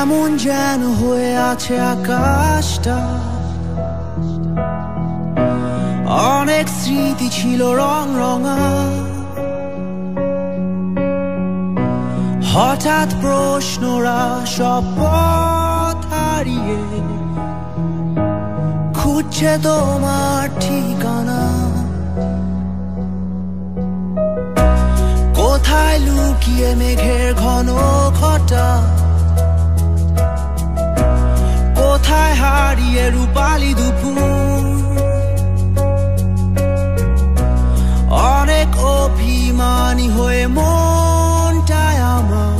কেমন যেন হয়ে আছে আকাশটা, অনেক স্মৃতি ছিল রং রঙা, হঠাৎ প্রশ্নরা সব পথ হারিয়ে খুঁজছে তোমার ঠিকানা। কোথায় লুকিয়ে মেঘের ঘন ঘটা, কোথায় হারিয়ে রূপালি দুপুর, অনেক অভিমানী হয়ে মনটায় আমার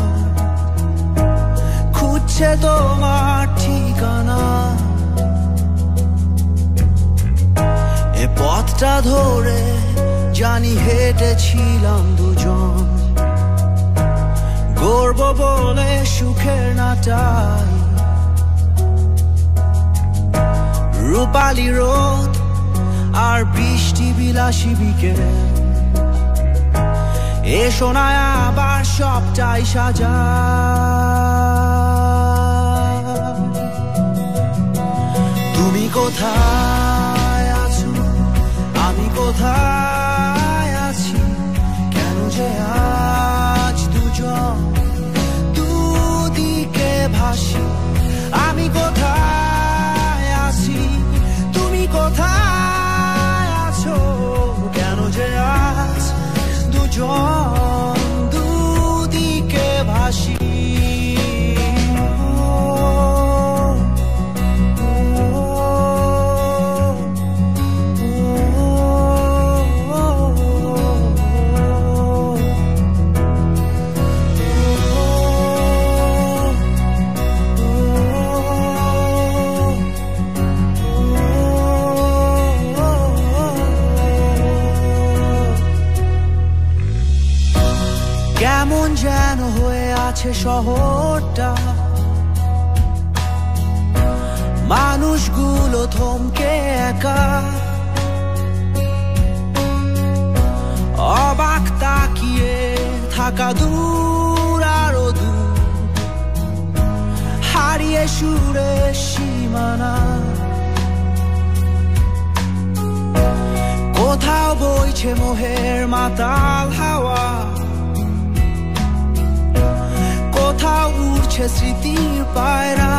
খুঁজছে তোমার ঠিকানা। এ পথটা ধরে জানি হেঁটেছিলাম দুজন, গর্ব বলে সুখের নাটাই, রূপালি রোদ আর বৃষ্টি বিলাসী বিকেল, এসো না আবার সবটাই সাজা। তুমি কোথায় আছো, আমি কোথায় আছি, কেন যে আজ দুজন দুদিকে ভাসি। আমি কোথায় আছি, তুমি কোথায় আছো, কেন যে আজ দুজন দুদিকে ভাসি। কেমন যেন হয়ে আছে শহরটা, মানুষগুলো থমকে একা, অবাক তাকিয়ে থাকা দূর আরো দূর, হারিয়ে সুরে সীমানা। কোথাও বইছে মোহের মাতাল হাওয়া, কোথাও উড়ছে স্মৃতির পায়রা।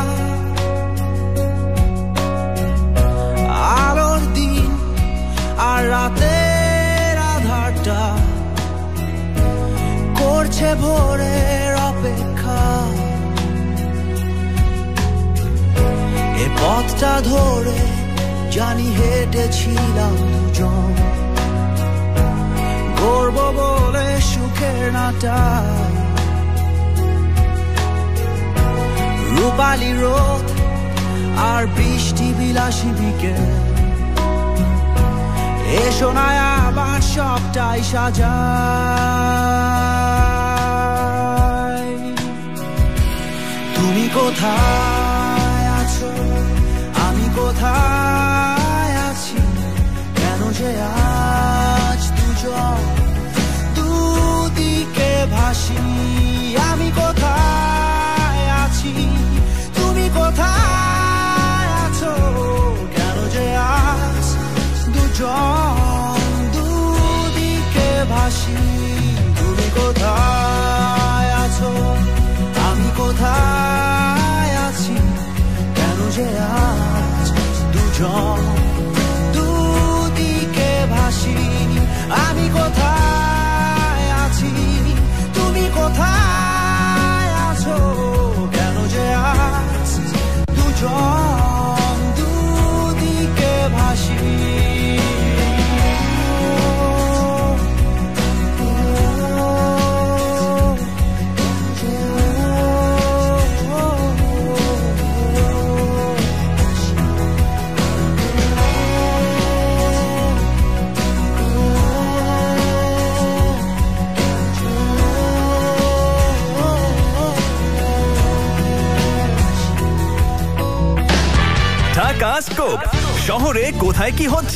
আলোর দিন আর রাতের আধারটা করছে ভোরের অপেক্ষা। এ পথটা ধরে জানি হেঁটেছিলাম দুজন, গর্ব বলে সুখের নাটাই, রূপালি রোদ আর বৃষ্টি বিলাসী বিকেল, এসো না আবার সবটাই সাজাই। তুমি কোথায় আছো, আমি কোথায় আছি, কেন যে আজ দুজন দুদিকে ভাসি। আমি কোথায় আছি, তুমি কোথায় আছো, কেন যে আজ দুজন দুদিকে ভাসি। তুমি কোথায় আছো, আমি কোথায় আছি, কেন যে আজ দুজন দুদিকে ভাসি। আমি কোথায় আছি, তুমি কোথায় আছো, কেন যে আজ দুজন দুদিকে ভাসি। ঢাকা স্কোপ শহরে কোথায় কি হচ্ছে।